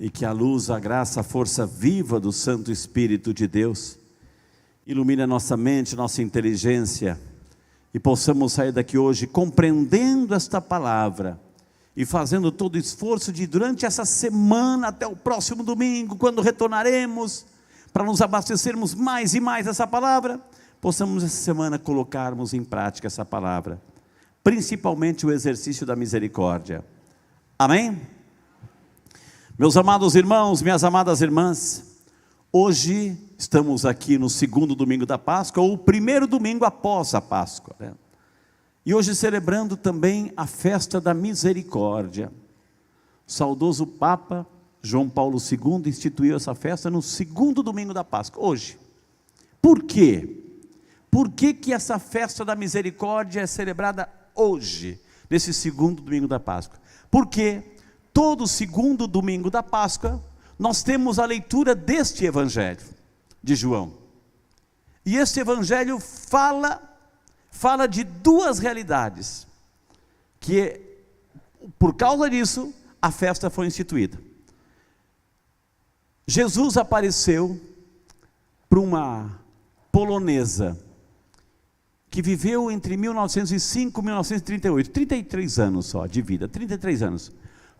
e que a luz, a graça, a força viva do Santo Espírito de Deus ilumine a nossa mente, nossa inteligência, e possamos sair daqui hoje compreendendo esta palavra e fazendo todo o esforço de, durante essa semana até o próximo domingo, quando retornaremos, para nos abastecermos mais e mais dessa palavra, possamos essa semana colocarmos em prática essa palavra, principalmente o exercício da misericórdia. Amém? Meus amados irmãos, minhas amadas irmãs, hoje estamos aqui no segundo domingo da Páscoa, ou o primeiro domingo após a Páscoa, né? E hoje celebrando também a festa da misericórdia. O saudoso Papa João Paulo II instituiu essa festa no segundo domingo da Páscoa, hoje. Por quê? Por que que essa festa da misericórdia é celebrada hoje, nesse segundo domingo da Páscoa? Porque todo segundo domingo da Páscoa, nós temos a leitura deste Evangelho de João. E este Evangelho fala de duas realidades, que por causa disso, a festa foi instituída. Jesus apareceu para uma polonesa, que viveu entre 1905 e 1938, 33 anos só de vida, 33 anos.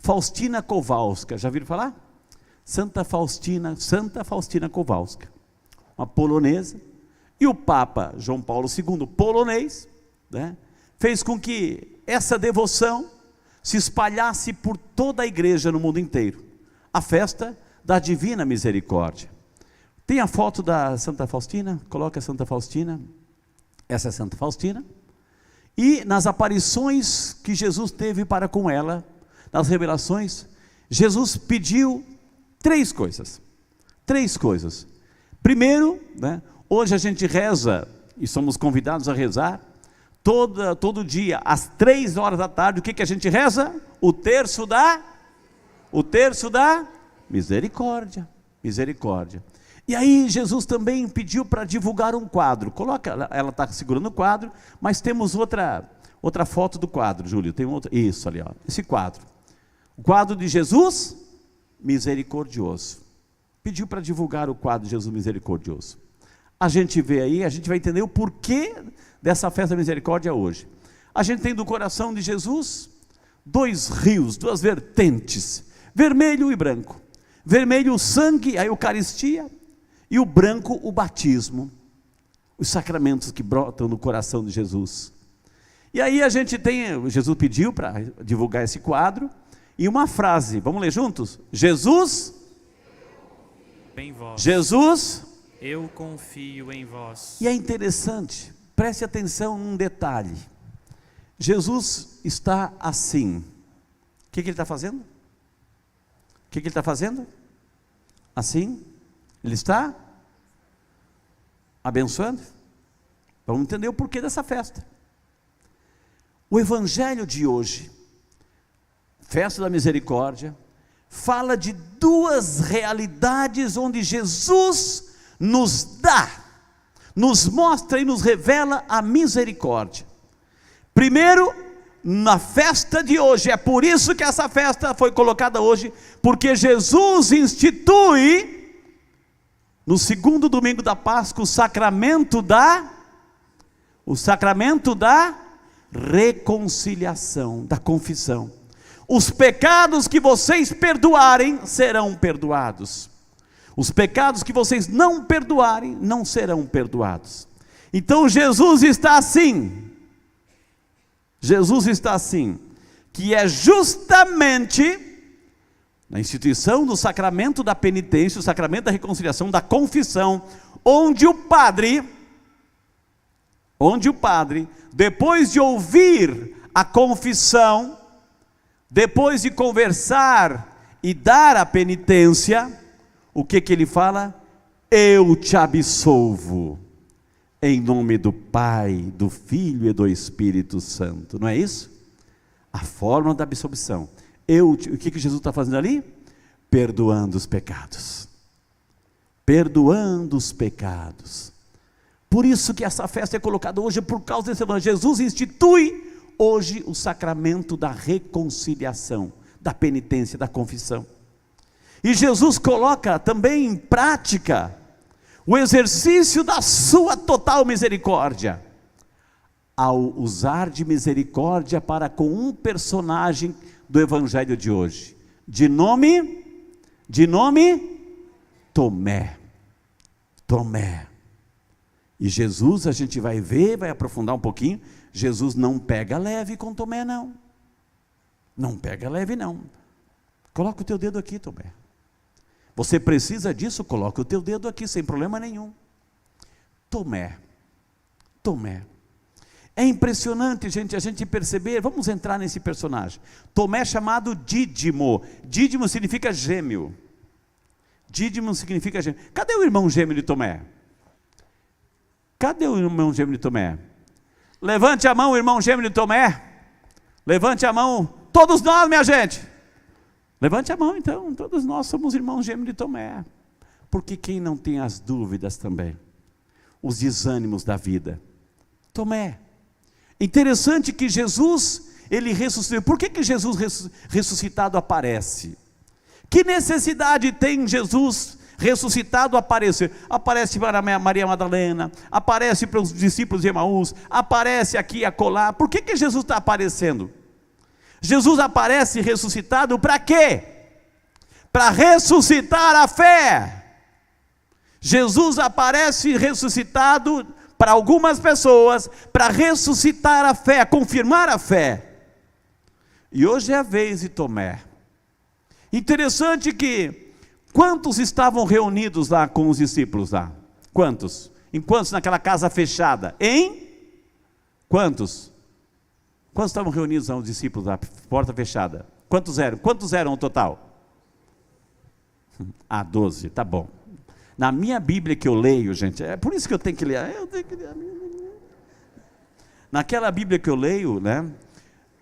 Faustina Kowalska, já viram falar? Santa Faustina Kowalska, uma polonesa, e o Papa João Paulo II, polonês, né, fez com que essa devoção se espalhasse por toda a igreja no mundo inteiro, a festa da Divina Misericórdia. Tem a foto da Santa Faustina, coloca a Santa Faustina, essa é Santa Faustina, e nas aparições que Jesus teve para com ela, nas revelações, Jesus pediu três coisas. Primeiro, né, hoje a gente reza, e somos convidados a rezar, todo dia, às 3 horas da tarde, o que a gente reza? O terço da misericórdia. E aí Jesus também pediu para divulgar um quadro. Coloca, ela está segurando o quadro, mas temos outra foto do quadro, Júlio, tem outra, isso ali, ó, esse quadro. O quadro de Jesus misericordioso. Pediu para divulgar o quadro de Jesus misericordioso. A gente vê aí, a gente vai entender o porquê dessa festa da misericórdia hoje. A gente tem do coração de Jesus dois rios, duas vertentes, vermelho e branco. Vermelho o sangue, a Eucaristia, e o branco o batismo, os sacramentos que brotam no coração de Jesus. E aí a gente tem, Jesus pediu para divulgar esse quadro, e uma frase, vamos ler juntos? Jesus, em vós. Jesus, eu confio em vós. E é interessante, preste atenção num detalhe. Jesus está assim. O que ele está fazendo? O que ele está fazendo? Assim? Ele está abençoando? Vamos entender o porquê dessa festa. O Evangelho de hoje, festa da misericórdia, fala de duas realidades onde Jesus nos dá, nos mostra e nos revela a misericórdia. Primeiro, na festa de hoje, é por isso que essa festa foi colocada hoje, porque Jesus institui, no segundo domingo da Páscoa, o sacramento da reconciliação, da confissão. Os pecados que vocês perdoarem, serão perdoados. Os pecados que vocês não perdoarem, não serão perdoados. Então Jesus está assim, que é justamente na instituição do sacramento da penitência, o sacramento da reconciliação, da confissão, onde o padre, depois de ouvir a confissão, depois de conversar e dar a penitência, o que ele fala? Eu te absolvo, em nome do Pai, do Filho e do Espírito Santo. Não é isso? A forma da absolvição. O que Jesus está fazendo ali? Perdoando os pecados. Perdoando os pecados. Por isso que essa festa é colocada hoje, por causa desse evangelho. Jesus institui hoje o sacramento da reconciliação, da penitência, da confissão. E Jesus coloca também em prática o exercício da sua total misericórdia, ao usar de misericórdia para com um personagem do evangelho de hoje, de nome Tomé. Tomé. E Jesus, a gente vai ver, vai aprofundar um pouquinho, Jesus não pega leve com Tomé não. Não pega leve não. Coloca o teu dedo aqui, Tomé. Você precisa disso? Coloca o teu dedo aqui, sem problema nenhum. Tomé. É impressionante, gente, a gente perceber, vamos entrar nesse personagem. Tomé chamado Dídimo. Dídimo significa gêmeo. Dídimo significa gêmeo. Cadê o irmão gêmeo de Tomé? Cadê o irmão gêmeo de Tomé? Levante a mão, irmão gêmeo de Tomé. Levante a mão, todos nós, minha gente. Levante a mão então, todos nós somos irmãos gêmeos de Tomé. Porque quem não tem as dúvidas também, os desânimos da vida? Tomé. Interessante que Jesus, ele ressuscitou. Por que Jesus ressuscitado aparece? Que necessidade tem Jesus ressuscitado aparecer? Aparece para Maria Madalena, aparece para os discípulos de Emaús, aparece aqui e acolá. Por que Jesus está aparecendo? Jesus aparece ressuscitado para quê? Para ressuscitar a fé. Jesus aparece ressuscitado para algumas pessoas, para ressuscitar a fé, confirmar a fé. E hoje é a vez de Tomé. Interessante que, quantos estavam reunidos lá com os discípulos lá? Quantos? Em quantos naquela casa fechada? Em? Quantos? Quantos estavam reunidos lá os discípulos lá, porta fechada? Quantos eram? Quantos eram o total? 12, tá bom. Na minha Bíblia que eu leio, gente, é por isso que eu tenho que ler. Naquela Bíblia que eu leio, né?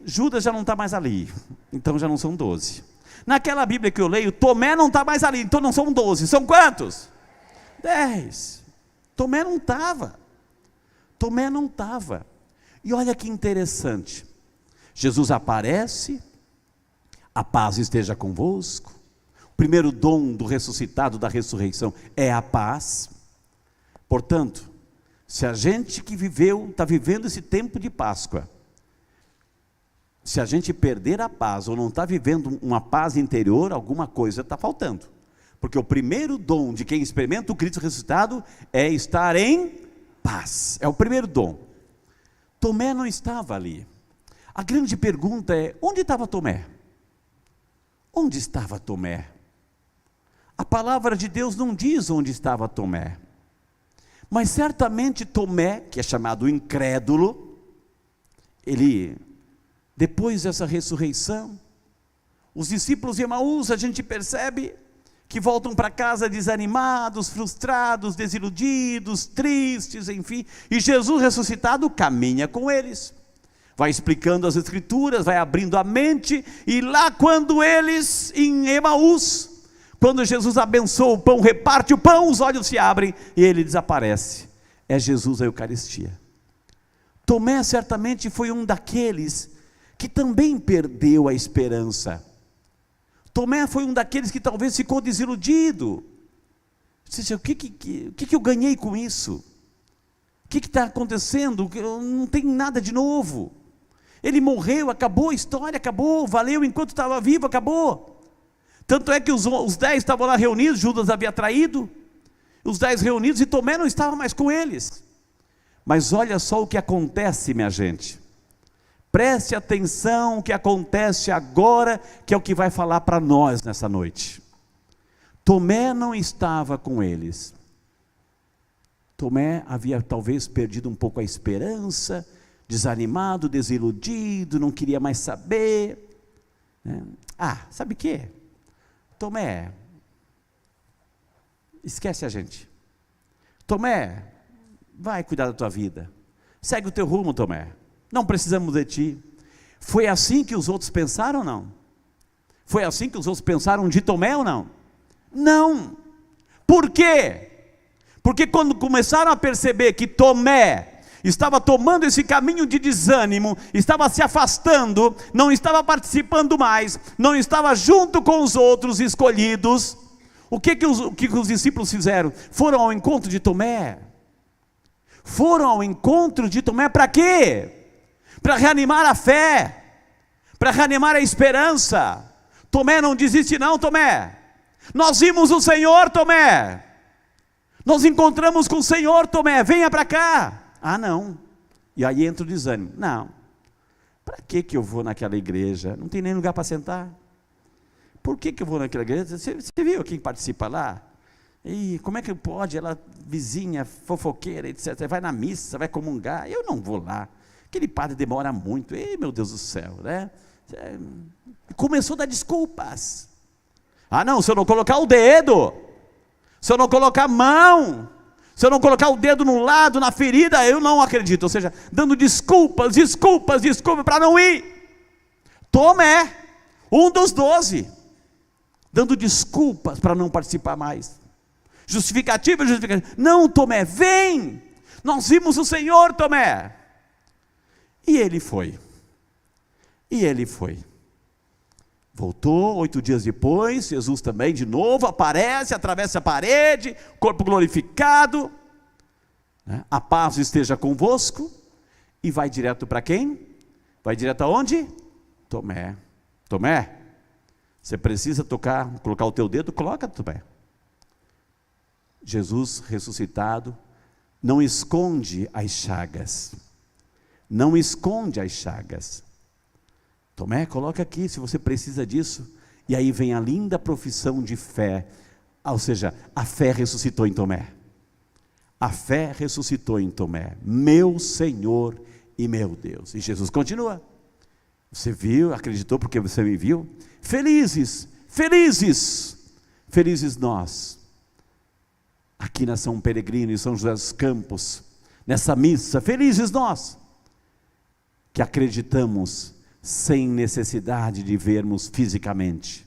Judas já não está mais ali, então já não são 12. Naquela Bíblia que eu leio, Tomé não está mais ali, então não são 12. São quantos? 10. Tomé não estava. E olha que interessante. Jesus aparece, a paz esteja convosco. O primeiro dom do ressuscitado, da ressurreição, é a paz. Portanto, se a gente que está vivendo esse tempo de Páscoa, se a gente perder a paz, ou não está vivendo uma paz interior, alguma coisa está faltando. Porque o primeiro dom de quem experimenta o Cristo ressuscitado é estar em paz. É o primeiro dom. Tomé não estava ali. A grande pergunta é, onde estava Tomé? Onde estava Tomé? A palavra de Deus não diz onde estava Tomé. Mas certamente Tomé, que é chamado incrédulo, ele, depois dessa ressurreição, os discípulos de Emaús, a gente percebe que voltam para casa desanimados, frustrados, desiludidos, tristes, enfim, e Jesus ressuscitado caminha com eles, vai explicando as escrituras, vai abrindo a mente, e lá quando eles, em Emaús, quando Jesus abençoa o pão, reparte o pão, os olhos se abrem, e ele desaparece. É Jesus a Eucaristia. Tomé certamente foi um daqueles que também perdeu a esperança. Tomé foi um daqueles que talvez ficou desiludido. Disse, o que eu ganhei com isso? O que está acontecendo? Não tem nada de novo. Ele morreu, acabou a história, acabou, valeu enquanto estava vivo, acabou. Tanto é que os 10 estavam lá reunidos, Judas havia traído, os 10 reunidos, e Tomé não estava mais com eles. Mas olha só o que acontece, minha gente. Preste atenção o que acontece agora, que é o que vai falar para nós nessa noite. Tomé não estava com eles. Tomé havia talvez perdido um pouco a esperança, desanimado, desiludido, não queria mais saber. Sabe o que? Tomé, esquece a gente. Tomé, vai cuidar da tua vida. Segue o teu rumo, Tomé. Não precisamos de ti. Foi assim que os outros pensaram ou não? Foi assim que os outros pensaram de Tomé ou não? Não. Por quê? Porque quando começaram a perceber que Tomé estava tomando esse caminho de desânimo, estava se afastando, não estava participando mais, não estava junto com os outros escolhidos, o que os discípulos fizeram? Foram ao encontro de Tomé. Foram ao encontro de Tomé para quê? Para reanimar a fé, para reanimar a esperança. Tomé, não desiste não, Tomé. Nós vimos o Senhor, Tomé. Nós encontramos com o Senhor, Tomé, venha para cá. Ah, não. E aí entra o desânimo. Não. Para que eu vou naquela igreja? Não tem nem lugar para sentar. Por que eu vou naquela igreja? Você viu quem participa lá? E como é que pode? Ela, vizinha, fofoqueira, etc. Vai na missa, vai comungar. Eu não vou lá. Aquele padre demora muito. Ei, meu Deus do céu, né? Começou a dar desculpas. Ah, não, se eu não colocar o dedo, se eu não colocar a mão, se eu não colocar o dedo no lado, na ferida, eu não acredito. Ou seja, dando desculpas para não ir. Tomé, um dos 12, dando desculpas para não participar mais. Justificativa. Não, Tomé, vem. Nós vimos o Senhor, Tomé. E ele foi. Voltou 8 dias depois, Jesus também de novo aparece, atravessa a parede, corpo glorificado, né? A paz esteja convosco, e vai direto para quem? Vai direto aonde? Tomé, você precisa colocar o teu dedo, coloca, Tomé. Jesus ressuscitado, não esconde as chagas, Tomé, coloca aqui se você precisa disso. E aí vem a linda profissão de fé, ou seja, a fé ressuscitou em Tomé. Meu Senhor e meu Deus. E Jesus continua. Você viu, acreditou porque você me viu? Felizes nós, aqui na São Peregrino, em São José dos Campos, nessa missa, felizes nós, que acreditamos sem necessidade de vermos fisicamente.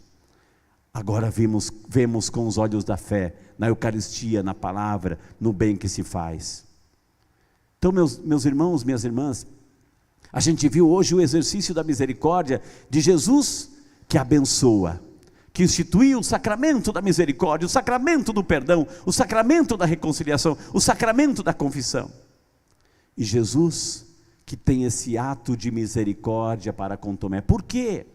Agora vemos com os olhos da fé, na Eucaristia, na palavra, no bem que se faz. Então, meus irmãos, minhas irmãs, a gente viu hoje o exercício da misericórdia de Jesus, que abençoa, que instituiu o sacramento da misericórdia, o sacramento do perdão, o sacramento da reconciliação, o sacramento da confissão. E Jesus, que tem esse ato de misericórdia para com Tomé. Por quê?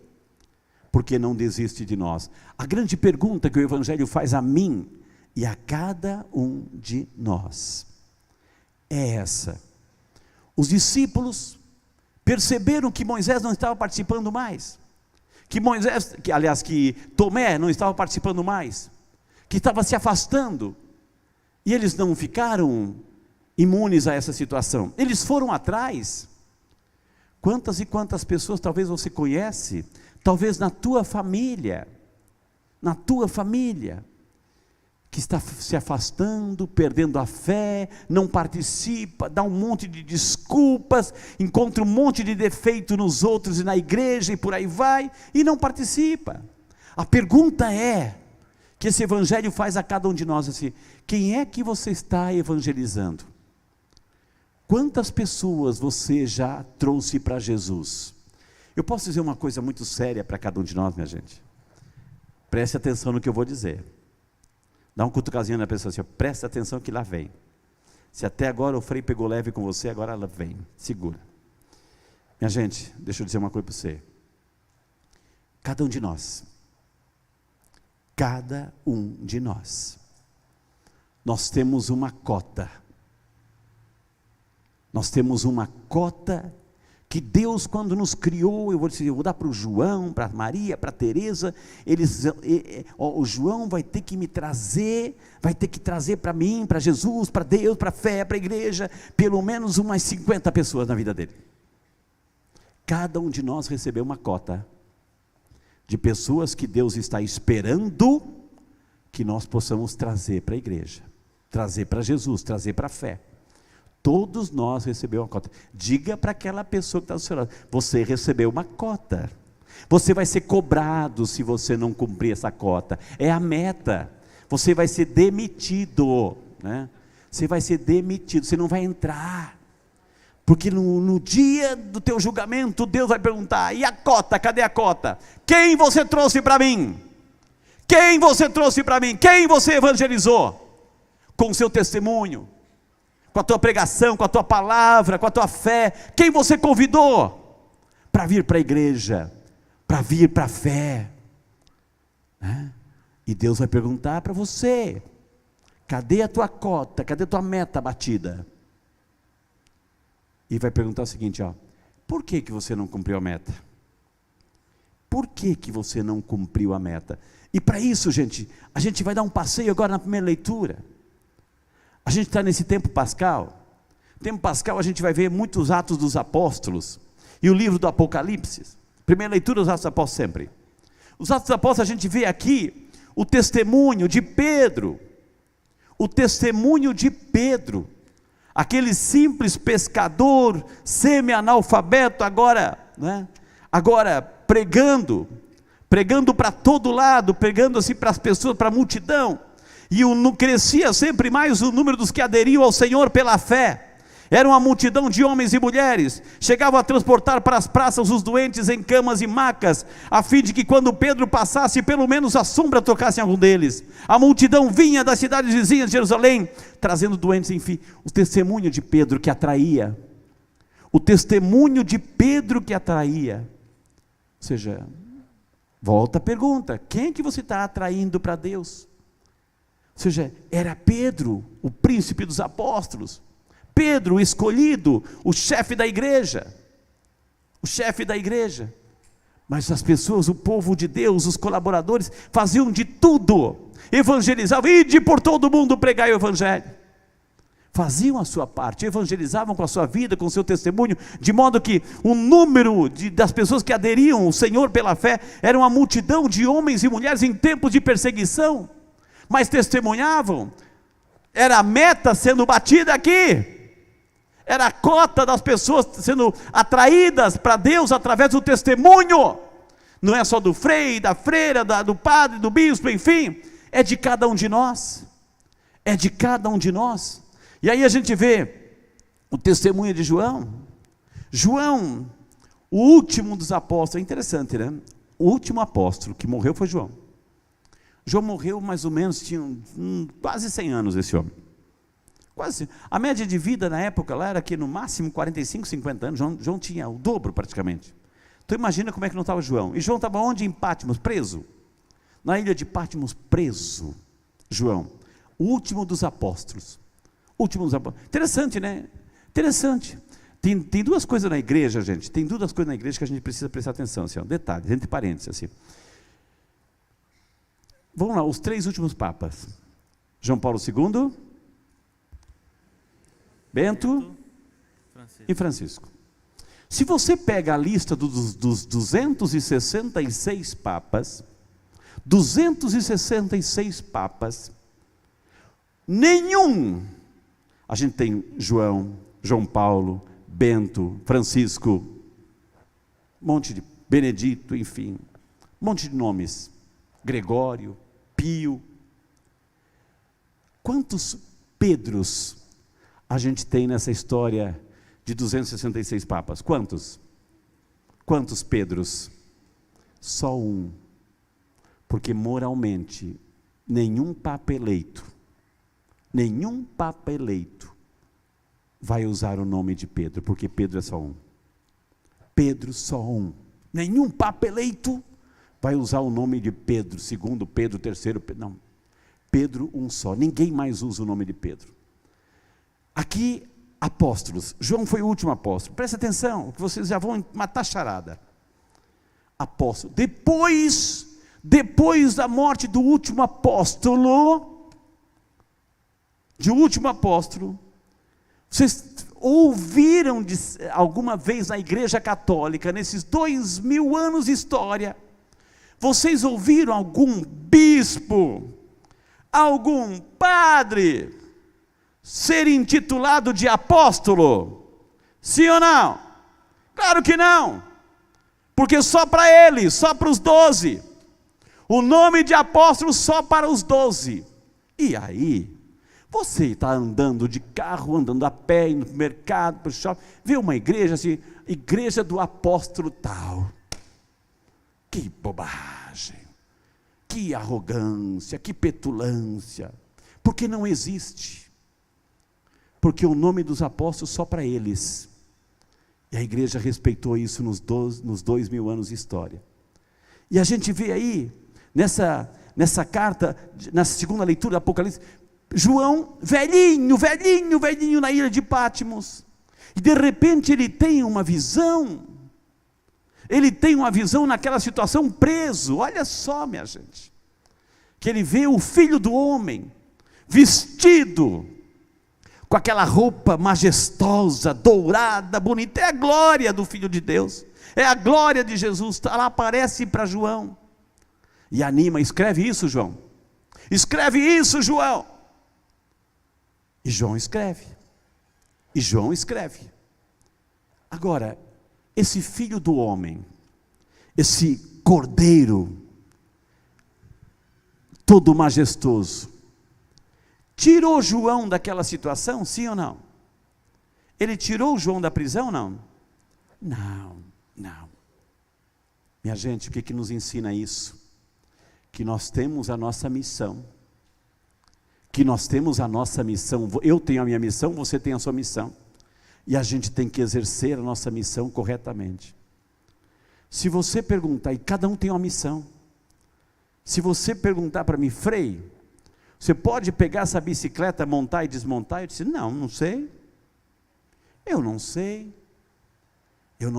Porque não desiste de nós. A grande pergunta que o Evangelho faz a mim e a cada um de nós é essa. Os discípulos perceberam que Moisés não estava participando mais, que Tomé não estava participando mais, que estava se afastando, e eles não ficaram imunes a essa situação, eles foram atrás. Quantas e quantas pessoas talvez você conhece, talvez na tua família, que está se afastando, perdendo a fé, não participa, dá um monte de desculpas, encontra um monte de defeito nos outros e na igreja e por aí vai, e não participa. A pergunta que esse Evangelho faz a cada um de nós assim: quem é que você está evangelizando? Quantas pessoas você já trouxe para Jesus? Eu posso dizer uma coisa muito séria para cada um de nós, minha gente. Preste atenção no que eu vou dizer. Dá um cutucazinho na pessoa assim, preste atenção que lá vem. Se até agora o freio pegou leve com você, agora ela vem, segura. Minha gente, deixa eu dizer uma coisa para você. Cada um de nós, nós temos uma cota. Nós temos uma cota que Deus, quando nos criou, eu vou dar para o João, para a Maria, para a Teresa, o João vai ter que me trazer, para mim, para Jesus, para Deus, para a fé, para a igreja, pelo menos umas 50 pessoas na vida dele. Cada um de nós recebeu uma cota de pessoas que Deus está esperando que nós possamos trazer para a igreja, trazer para Jesus, trazer para a fé. Todos nós recebemos uma cota. Diga para aquela pessoa que está do seu lado: você recebeu uma cota. Você vai ser cobrado se você não cumprir essa cota. É a meta. Você vai ser demitido, né? Você vai ser demitido. Você não vai entrar. Porque no dia do teu julgamento, Deus vai perguntar: e a cota, cadê a cota? Quem você trouxe para mim? Quem você trouxe para mim? Quem você evangelizou? Com o seu testemunho, com a tua pregação, com a tua palavra, com a tua fé. Quem você convidou para vir para a igreja, para vir para a fé? E Deus vai perguntar para você: cadê a tua cota? Cadê a tua meta batida? E vai perguntar o seguinte, por que você não cumpriu a meta? Por que você não cumpriu a meta? E para isso, gente, a gente vai dar um passeio agora na primeira leitura. A gente está nesse tempo pascal. Tempo pascal a gente vai ver muitos Atos dos Apóstolos e o livro do Apocalipse. Primeira leitura dos Atos dos Apóstolos sempre. Os Atos dos Apóstolos a gente vê aqui o testemunho de Pedro. O testemunho de Pedro. Aquele simples pescador, semi-analfabeto, agora pregando para todo lado, pregando assim para as pessoas, para a multidão, e crescia sempre mais o número dos que aderiam ao Senhor pela fé. Era uma multidão de homens e mulheres, chegavam a transportar para as praças os doentes em camas e macas, a fim de que quando Pedro passasse, pelo menos a sombra tocasse em algum deles. A multidão vinha das cidades vizinhas de Jerusalém, trazendo doentes, enfim. O testemunho de Pedro que atraía, o testemunho de Pedro que atraía. Ou seja, volta a pergunta: quem é que você está atraindo para Deus? Ou seja, era Pedro, o príncipe dos apóstolos, Pedro, o escolhido, o chefe da igreja, mas as pessoas, o povo de Deus, os colaboradores, faziam de tudo, evangelizavam, ide por todo o mundo pregar o evangelho, faziam a sua parte, evangelizavam com a sua vida, com o seu testemunho, de modo que o número das pessoas que aderiam ao Senhor pela fé, era uma multidão de homens e mulheres em tempos de perseguição, mas testemunhavam. Era a meta sendo batida aqui, era a cota das pessoas sendo atraídas para Deus através do testemunho. Não é só do frei, da freira, do padre, do bispo, enfim, é de cada um de nós, E aí a gente vê o testemunho de João, o último dos apóstolos. É interessante, né? O último apóstolo que morreu foi João. João morreu mais ou menos, tinha quase 100 anos esse homem. Quase. A média de vida na época lá era que no máximo 45, 50 anos. João tinha o dobro praticamente. Então imagina como é que não estava João. E João estava onde? Em Patmos, preso. Na ilha de Patmos, preso. João, o último dos apóstolos. Interessante, né? Interessante. Tem duas coisas na igreja, gente. Tem duas coisas na igreja que a gente precisa prestar atenção. Assim, detalhes, entre parênteses. Assim. Vamos lá, os 3 últimos papas. João Paulo II, Bento e Francisco. Se você pega a lista dos 266 papas, nenhum, a gente tem João Paulo, Bento, Francisco, monte de Benedito, enfim, monte de nomes, Gregório, Pio. Quantos Pedros a gente tem nessa história de 266 papas? Quantos Pedros? Só um. Porque moralmente, nenhum papa eleito vai usar o nome de Pedro, porque Pedro é só um. Pedro só um. Nenhum papa eleito vai usar o nome de Pedro, segundo Pedro, terceiro Pedro, não. Pedro um só, ninguém mais usa o nome de Pedro. Aqui, apóstolos, João foi o último apóstolo, presta atenção, que vocês já vão matar charada. Apóstolo, depois da morte do último apóstolo, vocês ouviram alguma vez na igreja católica, nesses 2000 anos de história, vocês ouviram algum bispo, algum padre, ser intitulado de apóstolo? Sim ou não? Claro que não, porque só para ele, só para os 12, o nome de apóstolo só para os 12, e aí, Você está andando de carro, andando a pé, indo para o mercado, para o shopping, vê uma igreja assim, igreja do apóstolo tal. Que bobagem, que arrogância, que petulância, porque não existe. Porque o nome dos apóstolos só para eles. E a igreja respeitou isso nos 2000 anos de história. E a gente vê aí, nessa carta, na segunda leitura do Apocalipse, João, velhinho na ilha de Patmos, e de repente ele tem uma visão, naquela situação preso, olha só minha gente, que ele vê o Filho do Homem, vestido, com aquela roupa majestosa, dourada, bonita, é a glória do Filho de Deus, é a glória de Jesus, ela aparece para João, e anima, escreve isso João, e João escreve, agora, esse Filho do Homem, esse Cordeiro, todo majestoso, tirou João daquela situação, sim ou não? Ele tirou João da prisão, não? Não. Minha gente, o que nos ensina isso? Que nós temos a nossa missão, eu tenho a minha missão, você tem a sua missão, e a gente tem que exercer a nossa missão corretamente. Se você perguntar, e cada um tem uma missão, se você perguntar para mim, Frei, você pode pegar essa bicicleta, montar e desmontar? Eu disse, não sei, eu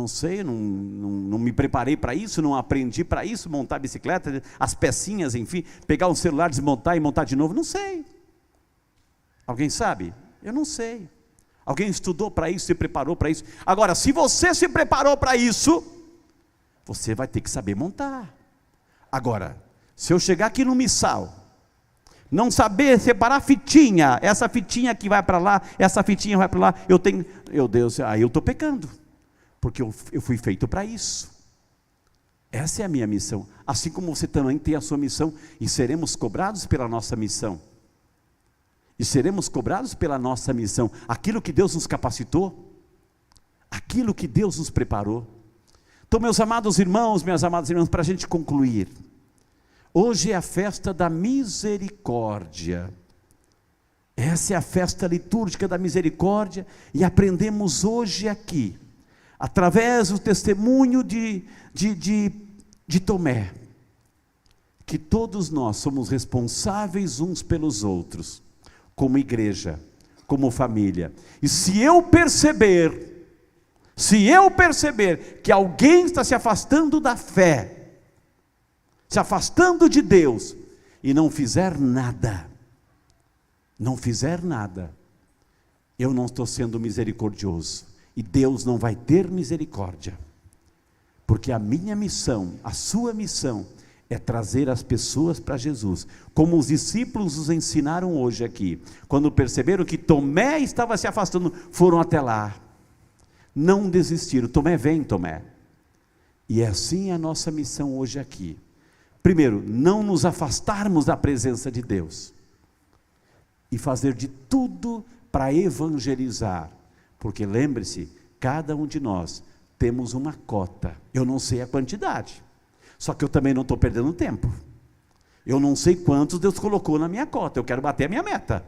não me preparei para isso, não aprendi para isso, montar bicicleta, as pecinhas, enfim, pegar um celular, desmontar e montar de novo, não sei. Alguém sabe? Eu não sei. Alguém estudou para isso, se preparou para isso. Agora, se você se preparou para isso, você vai ter que saber montar. Agora, se eu chegar aqui no missal, não saber separar fitinha, essa fitinha que vai para lá, essa fitinha vai para lá, meu Deus, aí eu estou pecando, porque eu fui feito para isso. Essa é a minha missão, assim como você também tem a sua missão, e seremos cobrados pela nossa missão, aquilo que Deus nos capacitou, aquilo que Deus nos preparou. Então, meus amadas irmãs, para a gente concluir, hoje é a festa da misericórdia, essa é a festa litúrgica da misericórdia, e aprendemos hoje aqui, através do testemunho de Tomé, que todos nós somos responsáveis uns pelos outros, como igreja, como família, e se eu perceber que alguém está se afastando da fé, se afastando de Deus, e não fizer nada, eu não estou sendo misericordioso, e Deus não vai ter misericórdia, porque a minha missão, a sua missão, é trazer as pessoas para Jesus, como os discípulos nos ensinaram hoje aqui, quando perceberam que Tomé estava se afastando, foram até lá, não desistiram, Tomé vem Tomé, e é assim a nossa missão hoje aqui, primeiro, não nos afastarmos da presença de Deus, e fazer de tudo para evangelizar, porque lembre-se, cada um de nós temos uma cota, eu não sei a quantidade, só que eu também não estou perdendo tempo, eu não sei quantos Deus colocou na minha cota, eu quero bater a minha meta,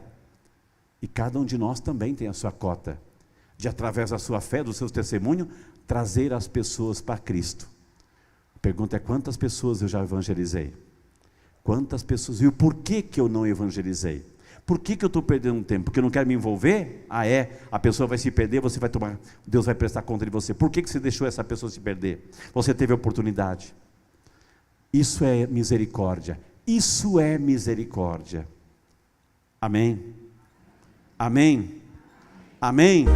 e cada um de nós também tem a sua cota, de através da sua fé, do seu testemunho, trazer as pessoas para Cristo. A pergunta é, quantas pessoas eu já evangelizei? Quantas pessoas, e por que eu não evangelizei? Por que eu estou perdendo tempo? Porque eu não quero me envolver? A pessoa vai se perder, Deus vai prestar conta de você. Por que você deixou essa pessoa se perder? Você teve a oportunidade. Isso é misericórdia. Amém? Amém? Amém?